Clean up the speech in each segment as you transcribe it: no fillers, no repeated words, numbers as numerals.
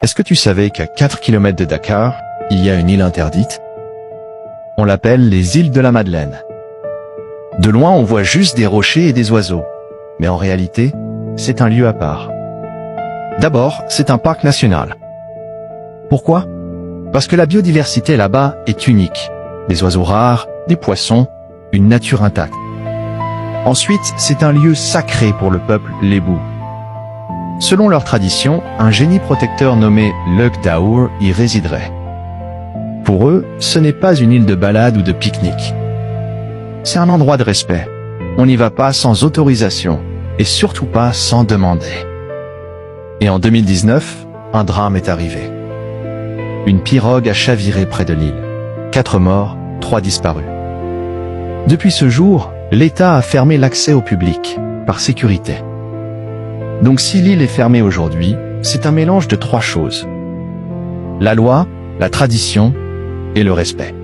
Est-ce que tu savais qu'à 4 km de Dakar, il y a une île interdite? On l'appelle les îles de la Madeleine. De loin, on voit juste des rochers et des oiseaux. Mais en réalité, c'est un lieu à part. D'abord, c'est un parc national. Pourquoi? Parce que la biodiversité là-bas est unique. Des oiseaux rares, des poissons, une nature intacte. Ensuite, c'est un lieu sacré pour le peuple lébou. Selon leur tradition, un génie protecteur nommé Luc Daour y résiderait. Pour eux, ce n'est pas une île de balade ou de pique-nique. C'est un endroit de respect. On n'y va pas sans autorisation, et surtout pas sans demander. Et en 2019, un drame est arrivé. Une pirogue a chaviré près de l'île. 4 morts, 3 disparus. Depuis ce jour, l'État a fermé l'accès au public, par sécurité. Donc si l'île est fermée aujourd'hui, c'est un mélange de 3 choses. La loi, la tradition et le respect.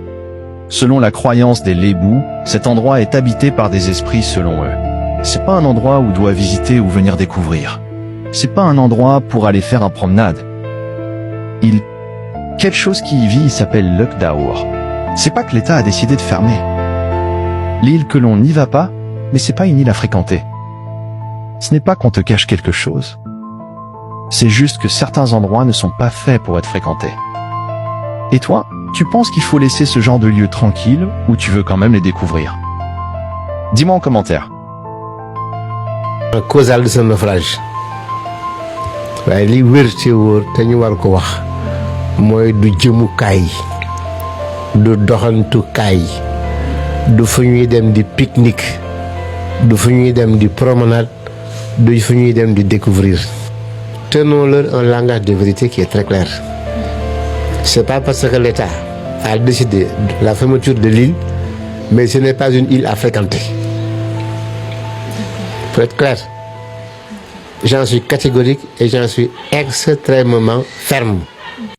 Selon la croyance des Lébous, cet endroit est habité par des esprits selon eux. C'est pas un endroit où on doit visiter ou venir découvrir. C'est pas un endroit pour aller faire un promenade. Quelque chose qui y vit s'appelle Luc Daour. C'est pas que l'État a décidé de fermer. L'île que l'on n'y va pas, mais c'est pas une île à fréquenter. Ce n'est pas qu'on te cache quelque chose. C'est juste que certains endroits ne sont pas faits pour être fréquentés. Et toi, tu penses qu'il faut laisser ce genre de lieu tranquille ou tu veux quand même les découvrir? Dis-moi en commentaire. Causal de ce naufrage. waaye li wér ci wóor te ñu war ko wax mooy du jëmukaay du doxantukaay du fu ñuy dem di pique-nique du fu ñuy dem di promenade du fu ñuy dem di découvrir. Tenons-leur un langage de vérité qui est très clair. C'est pas parce que l'État a décidé de la fermeture de l'île, mais ce n'est pas une île à fréquenter. Pour être clair, j'en suis catégorique et j'en suis extrêmement ferme.